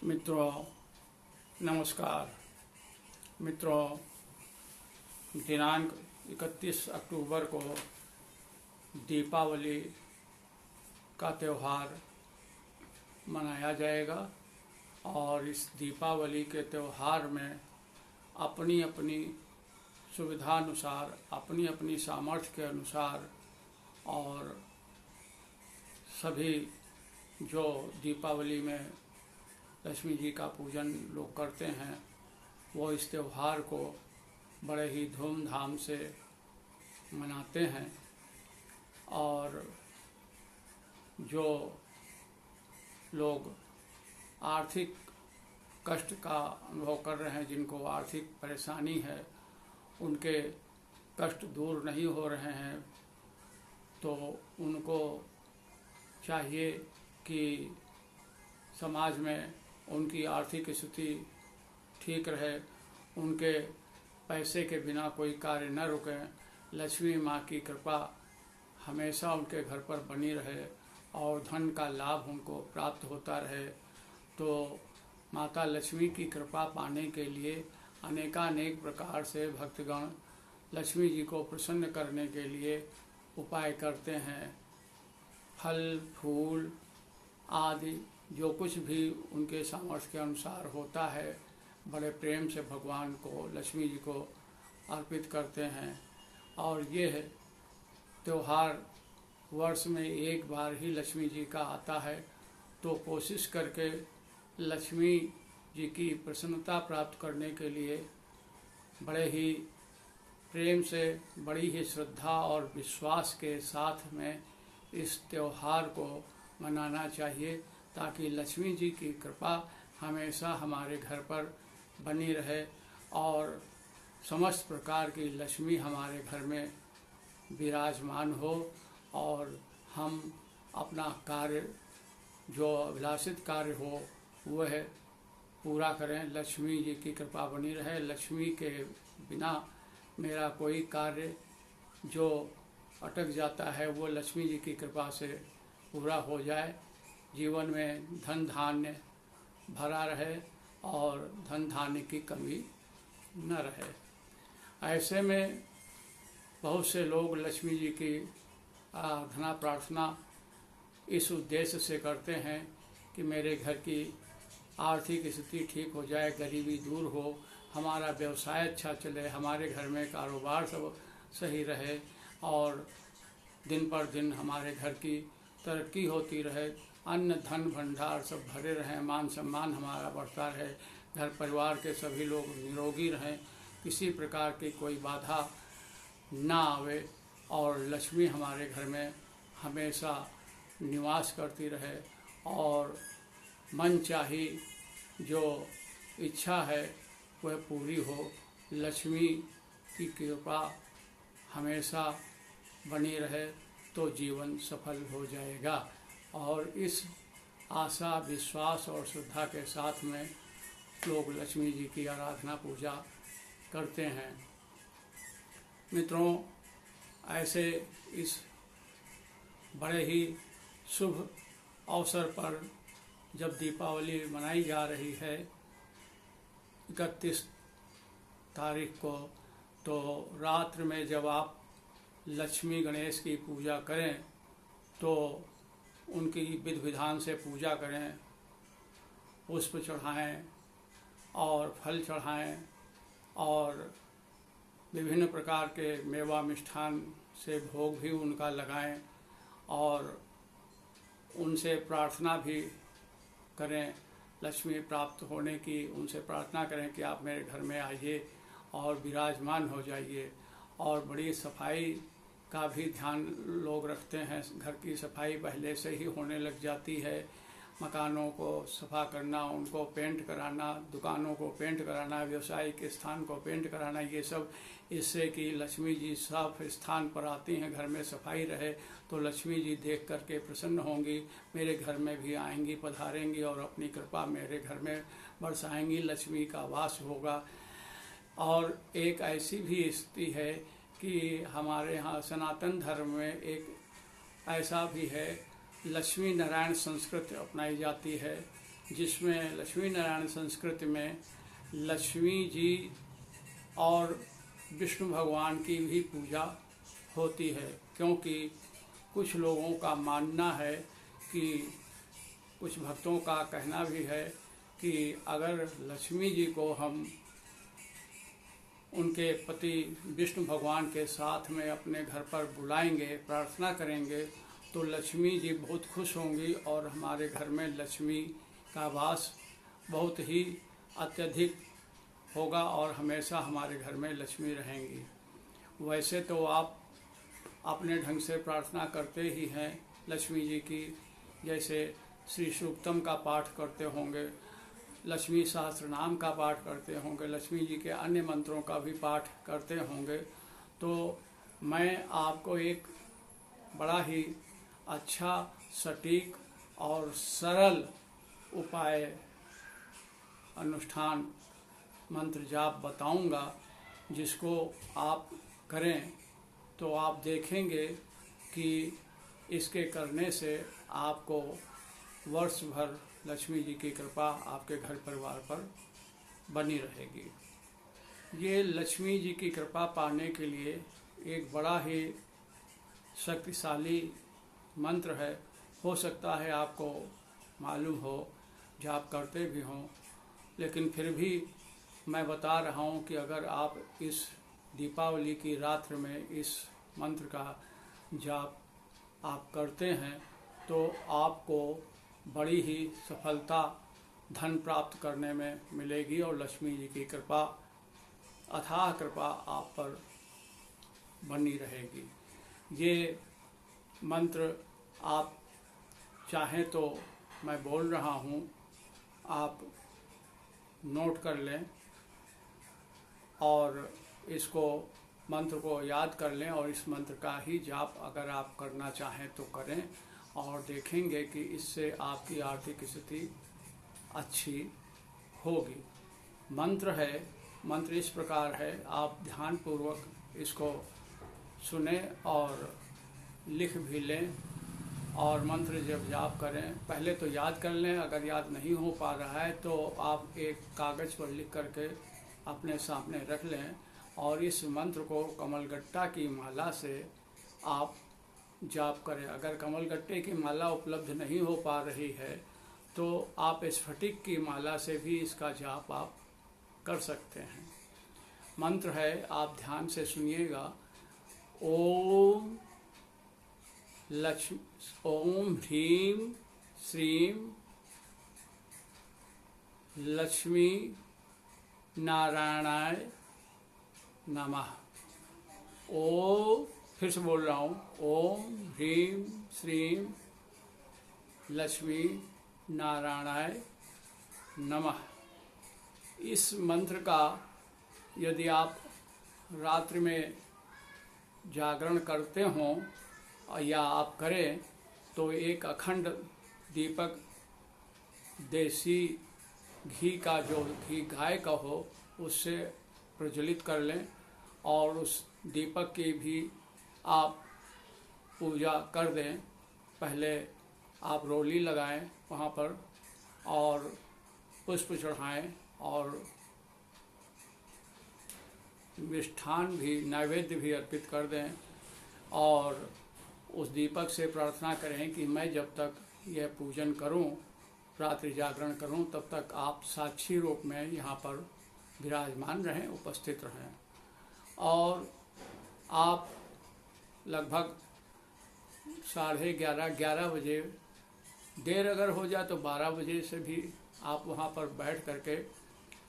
मित्रों नमस्कार। मित्रों, दिनांक 31 अक्टूबर को दीपावली का त्यौहार मनाया जाएगा और इस दीपावली के त्यौहार में अपनी अपनी सुविधानुसार, अपनी अपनी सामर्थ्य के अनुसार और सभी जो दीपावली में लक्ष्मी जी का पूजन लोग करते हैं वो इस त्यौहार को बड़े ही धूमधाम से मनाते हैं। और जो लोग आर्थिक कष्ट का अनुभव कर रहे हैं, जिनको आर्थिक परेशानी है, उनके कष्ट दूर नहीं हो रहे हैं, तो उनको चाहिए कि समाज में उनकी आर्थिक स्थिति ठीक रहे, उनके पैसे के बिना कोई कार्य न रुके, लक्ष्मी माँ की कृपा हमेशा उनके घर पर बनी रहे और धन का लाभ उनको प्राप्त होता रहे। तो माता लक्ष्मी की कृपा पाने के लिए अनेकानेक प्रकार से भक्तगण लक्ष्मी जी को प्रसन्न करने के लिए उपाय करते हैं। फल फूल आदि जो कुछ भी उनके सामर्थ्य के अनुसार होता है, बड़े प्रेम से भगवान को, लक्ष्मी जी को अर्पित करते हैं। और ये त्यौहार वर्ष में एक बार ही लक्ष्मी जी का आता है, तो कोशिश करके लक्ष्मी जी की प्रसन्नता प्राप्त करने के लिए बड़े ही प्रेम से, बड़ी ही श्रद्धा और विश्वास के साथ में इस त्यौहार को मनाना चाहिए, ताकि लक्ष्मी जी की कृपा हमेशा हमारे घर पर बनी रहे और समस्त प्रकार की लक्ष्मी हमारे घर में विराजमान हो और हम अपना कार्य, जो अभिलाषित कार्य हो, वह पूरा करें। लक्ष्मी जी की कृपा बनी रहे। लक्ष्मी के बिना मेरा कोई कार्य जो अटक जाता है वो लक्ष्मी जी की कृपा से पूरा हो जाए। जीवन में धन धान्य भरा रहे और धन धान्य की कमी न रहे। ऐसे में बहुत से लोग लक्ष्मी जी की आराधना प्रार्थना इस उद्देश्य से करते हैं कि मेरे घर की आर्थिक स्थिति ठीक हो जाए, गरीबी दूर हो, हमारा व्यवसाय अच्छा चले, हमारे घर में कारोबार सब सही रहे और दिन पर दिन हमारे घर की तरक्की होती रहे, अन्न धन भंडार सब भरे रहें, मान सम्मान हमारा बढ़ता रहे, घर परिवार के सभी लोग निरोगी रहें, किसी प्रकार की कोई बाधा ना आवे और लक्ष्मी हमारे घर में हमेशा निवास करती रहे और मन चाही जो इच्छा है वह पूरी हो। लक्ष्मी की कृपा हमेशा बनी रहे तो जीवन सफल हो जाएगा। और इस आशा, विश्वास और श्रद्धा के साथ में लोग लक्ष्मी जी की आराधना पूजा करते हैं। मित्रों, ऐसे इस बड़े ही शुभ अवसर पर जब दीपावली मनाई जा रही है 31 तारीख को, तो रात्र में जब आप लक्ष्मी गणेश की पूजा करें तो उनकी विधि विधान से पूजा करें, पुष्प चढ़ाएं और फल चढ़ाएं और विभिन्न प्रकार के मेवा मिष्ठान से भोग भी उनका लगाएं और उनसे प्रार्थना भी करें, लक्ष्मी प्राप्त होने की उनसे प्रार्थना करें कि आप मेरे घर में आइए और विराजमान हो जाइए। और बड़ी सफाई का भी ध्यान लोग रखते हैं। घर की सफाई पहले से ही होने लग जाती है। मकानों को सफा करना, उनको पेंट कराना, दुकानों को पेंट कराना, व्यवसायिक स्थान को पेंट कराना, ये सब इससे कि लक्ष्मी जी साफ स्थान पर आती हैं, घर में सफाई रहे तो लक्ष्मी जी देख करके प्रसन्न होंगी, मेरे घर में भी आएंगी, पधारेंगी और अपनी कृपा मेरे घर में बरसाएंगी, लक्ष्मी का वास होगा। और एक ऐसी भी स्थिति है कि हमारे यहाँ सनातन धर्म में एक ऐसा भी है, लक्ष्मी नारायण संस्कृति अपनाई जाती है जिसमें लक्ष्मी नारायण संस्कृति में लक्ष्मी जी और विष्णु भगवान की भी पूजा होती है, क्योंकि कुछ लोगों का मानना है कि कुछ भक्तों का कहना भी है कि अगर लक्ष्मी जी को हम उनके पति विष्णु भगवान के साथ में अपने घर पर बुलाएंगे, प्रार्थना करेंगे, तो लक्ष्मी जी बहुत खुश होंगी और हमारे घर में लक्ष्मी का वास बहुत ही अत्यधिक होगा और हमेशा हमारे घर में लक्ष्मी रहेंगी। वैसे तो आप अपने ढंग से प्रार्थना करते ही हैं लक्ष्मी जी की, जैसे श्री सूक्तम का पाठ करते होंगे, लक्ष्मी सहस्त्र नाम का पाठ करते होंगे, लक्ष्मी जी के अन्य मंत्रों का भी पाठ करते होंगे। तो मैं आपको एक बड़ा ही अच्छा, सटीक और सरल उपाय अनुष्ठान मंत्र जाप बताऊंगा, जिसको आप करें तो आप देखेंगे कि इसके करने से आपको वर्ष भर लक्ष्मी जी की कृपा आपके घर परिवार पर बनी रहेगी। ये लक्ष्मी जी की कृपा पाने के लिए एक बड़ा ही शक्तिशाली मंत्र है। हो सकता है आपको मालूम हो, जाप करते भी हों, लेकिन फिर भी मैं बता रहा हूँ कि अगर आप इस दीपावली की रात्रि में इस मंत्र का जाप आप करते हैं तो आपको बड़ी ही सफलता धन प्राप्त करने में मिलेगी और लक्ष्मी जी की कृपा, अथाह कृपा आप पर बनी रहेगी। ये मंत्र आप चाहें तो मैं बोल रहा हूँ, आप नोट कर लें और इसको मंत्र को याद कर लें और इस मंत्र का ही जाप अगर आप करना चाहें तो करें और देखेंगे कि इससे आपकी आर्थिक स्थिति अच्छी होगी। मंत्र इस प्रकार है, आप ध्यानपूर्वक इसको सुने और लिख भी लें और मंत्र जब जाप करें पहले तो याद कर लें। अगर याद नहीं हो पा रहा है तो आप एक कागज़ पर लिख करके अपने सामने रख लें और इस मंत्र को कमलगट्टा की माला से आप जाप करें। अगर कमलगट्टे की माला उपलब्ध नहीं हो पा रही है तो आप स्फटिक की माला से भी इसका जाप आप कर सकते हैं। मंत्र है, आप ध्यान से सुनिएगा। ओम ह्रीं श्रीं लक्ष्मी नारायणाय नमः। फिर से बोल रहा हूँ, ओम ह्रीं श्रीं लक्ष्मी नारायणाय नमः। इस मंत्र का यदि आप रात्रि में जागरण करते हों या आप करें तो एक अखंड दीपक देसी घी का, जो घी गाय का हो, उससे प्रज्वलित कर लें और उस दीपक की भी आप पूजा कर दें। पहले आप रोली लगाएं वहाँ पर और पुष्प चढ़ाएं और मिष्ठान भी, नैवेद्य भी अर्पित कर दें और उस दीपक से प्रार्थना करें कि मैं जब तक यह पूजन करूं, रात्रि जागरण करूं, तब तक आप साक्षी रूप में यहाँ पर विराजमान रहें, उपस्थित रहें। और आप लगभग 11:30 बजे, देर अगर हो जाए तो 12 बजे से भी आप वहाँ पर बैठ करके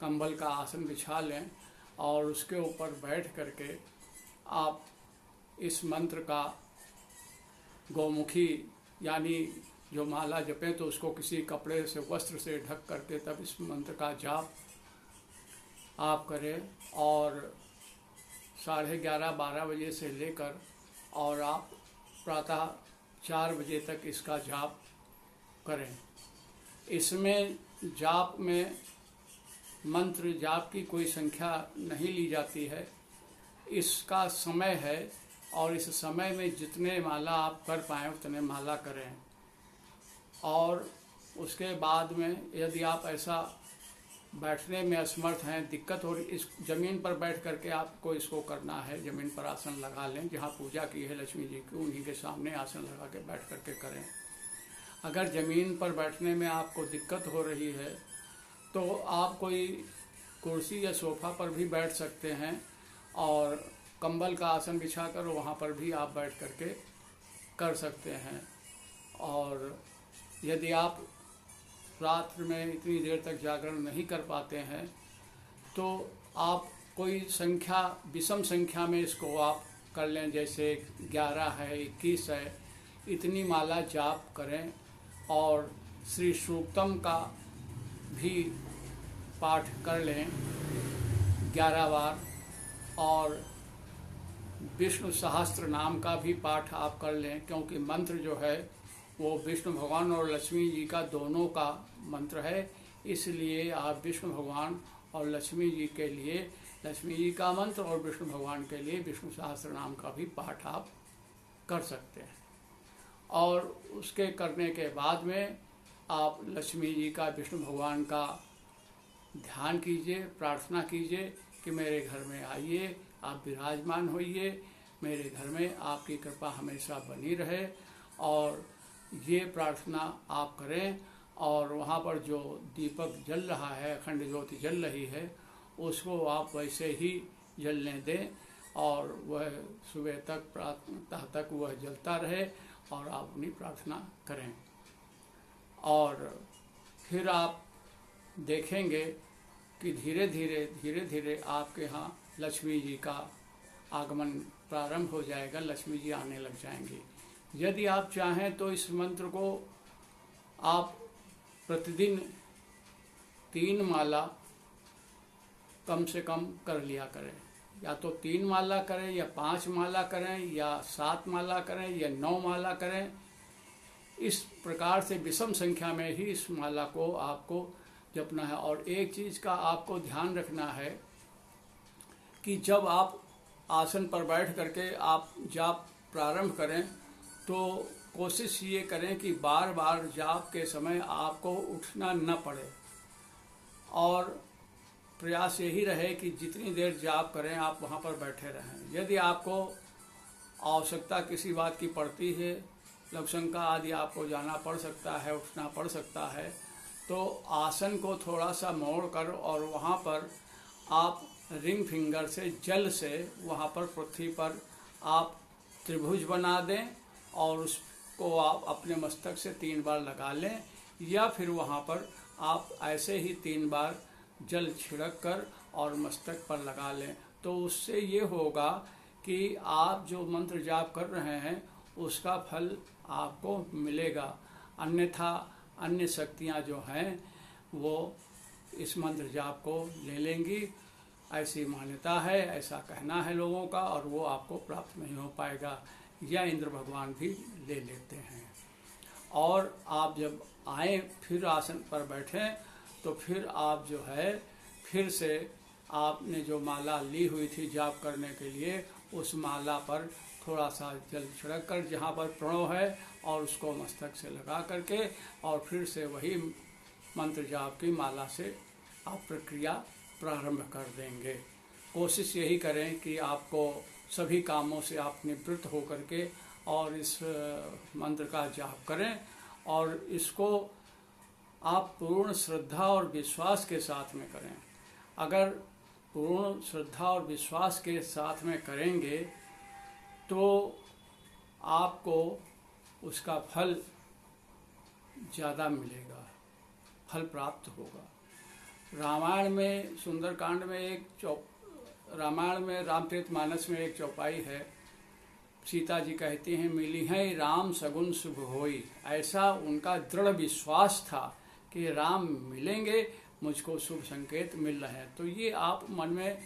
कंबल का आसन बिछा लें और उसके ऊपर बैठ करके आप इस मंत्र का गौमुखी यानी जो माला जपें तो उसको किसी कपड़े से, वस्त्र से ढक करके तब इस मंत्र का जाप आप करें और 11:30-12 बजे से लेकर और आप प्रातः 4 बजे तक इसका जाप करें। इसमें जाप में मंत्र जाप की कोई संख्या नहीं ली जाती है, इसका समय है और इस समय में जितने माला आप कर पाएँ उतने माला करें। और उसके बाद में यदि आप ऐसा बैठने में असमर्थ हैं, दिक्कत हो रही, इस जमीन पर बैठ करके आपको इसको करना है। जमीन पर आसन लगा लें, जहाँ पूजा की है लक्ष्मी जी की उन्हीं के सामने आसन लगा के बैठ करके करें। अगर ज़मीन पर बैठने में आपको दिक्कत हो रही है तो आप कोई कुर्सी या सोफ़ा पर भी बैठ सकते हैं और कंबल का आसन बिछाकर वहाँ पर भी आप बैठ करके कर सकते हैं। और यदि आप रात्र में इतनी देर तक जागरण नहीं कर पाते हैं तो आप कोई संख्या, विषम संख्या में इसको आप कर लें, जैसे 11 है, 21 है, इतनी माला जाप करें और श्री सूक्तम का भी पाठ कर लें 11 बार और विष्णु सहस्त्र नाम का भी पाठ आप कर लें, क्योंकि मंत्र जो है वो विष्णु भगवान और लक्ष्मी जी का दोनों का मंत्र है। इसलिए आप विष्णु भगवान और लक्ष्मी जी के लिए लक्ष्मी जी का मंत्र और विष्णु भगवान के लिए विष्णु सहस्त्र नाम का भी पाठ आप कर सकते हैं। और उसके करने के बाद में आप लक्ष्मी जी का, विष्णु भगवान का ध्यान कीजिए, प्रार्थना कीजिए कि मेरे घर में आइए, आप विराजमान होइए, मेरे घर में आपकी कृपा हमेशा बनी रहे। और ये प्रार्थना आप करें और वहाँ पर जो दीपक जल रहा है, अखंड ज्योति जल रही है, उसको आप वैसे ही जलने दें और वह सुबह तक, प्रातः तक वह जलता रहे और आप अपनी प्रार्थना करें। और फिर आप देखेंगे कि धीरे धीरे आपके यहाँ लक्ष्मी जी का आगमन प्रारंभ हो जाएगा, लक्ष्मी जी आने लग जाएंगी। यदि आप चाहें तो इस मंत्र को आप प्रतिदिन 3 माला कम से कम कर लिया करें। या तो 3 माला करें या 5 माला करें या 7 माला करें या 9 माला करें। इस प्रकार से विषम संख्या में ही इस माला को आपको जपना है। और एक चीज़ का आपको ध्यान रखना है कि जब आप आसन पर बैठ करके आप जाप प्रारंभ करें तो कोशिश ये करें कि बार बार जाप के समय आपको उठना न पड़े और प्रयास यही रहे कि जितनी देर जाप करें आप वहाँ पर बैठे रहें। यदि आपको आवश्यकता किसी बात की पड़ती है, लवशंका आदि आपको जाना पड़ सकता है, उठना पड़ सकता है, तो आसन को थोड़ा सा मोड़ कर और वहाँ पर आप रिंग फिंगर से जल से वहाँ पर पृथ्वी पर आप त्रिभुज बना दें और उसको आप अपने मस्तक से 3 बार लगा लें, या फिर वहाँ पर आप ऐसे ही 3 बार जल छिड़क कर और मस्तक पर लगा लें। तो उससे ये होगा कि आप जो मंत्र जाप कर रहे हैं उसका फल आपको मिलेगा। अन्यथा अन्य शक्तियाँ जो हैं वो इस मंत्र जाप को ले लेंगी, ऐसी मान्यता है, ऐसा कहना है लोगों का, और वो आपको प्राप्त नहीं हो पाएगा। या इंद्र भगवान भी ले लेते हैं। और आप जब आए फिर आसन पर बैठें तो फिर आप जो है फिर से आपने जो माला ली हुई थी जाप करने के लिए उस माला पर थोड़ा सा जल छिड़क कर जहाँ पर प्रणव है और उसको मस्तक से लगा करके और फिर से वही मंत्र जाप की माला से आप प्रक्रिया प्रारंभ कर देंगे। कोशिश यही करें कि आपको सभी कामों से आप निवृत्त होकर के और इस मंत्र का जाप करें और इसको आप पूर्ण श्रद्धा और विश्वास के साथ में करें। अगर पूर्ण श्रद्धा और विश्वास के साथ में करेंगे तो आपको उसका फल ज़्यादा मिलेगा, फल प्राप्त होगा। रामायण में सुंदरकांड में रामायण में रामचरितमानस में एक चौपाई है, सीता जी कहती हैं मिली हैं राम सगुन शुभ होई। ऐसा उनका दृढ़ विश्वास था कि राम मिलेंगे, मुझको शुभ संकेत मिल रहे हैं। तो ये आप मन में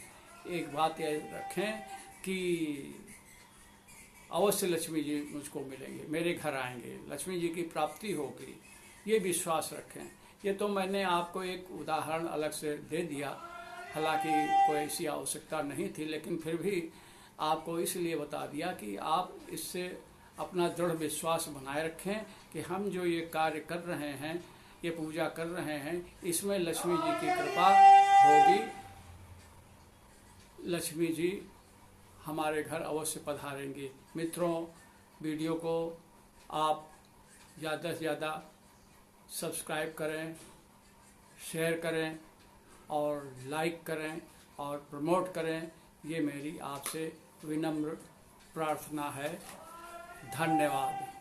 एक बात रखें कि अवश्य लक्ष्मी जी मुझको मिलेंगे, मेरे घर आएंगे, लक्ष्मी जी की प्राप्ति होगी, ये विश्वास रखें। ये तो मैंने आपको एक उदाहरण अलग से दे दिया, हालांकि कोई ऐसी आवश्यकता नहीं थी, लेकिन फिर भी आपको इसलिए बता दिया कि आप इससे अपना दृढ़ विश्वास बनाए रखें कि हम जो ये कार्य कर रहे हैं ये पूजा कर रहे हैं, इसमें लक्ष्मी जी की कृपा होगी। लक्ष्मी जी हमारे घर अवश्य पधारेंगे। मित्रों, वीडियो को आप ज़्यादा से ज़्यादा सब्सक्राइब करें, शेयर करें और लाइक करें और प्रमोट करें, ये मेरी आपसे विनम्र प्रार्थना है। धन्यवाद।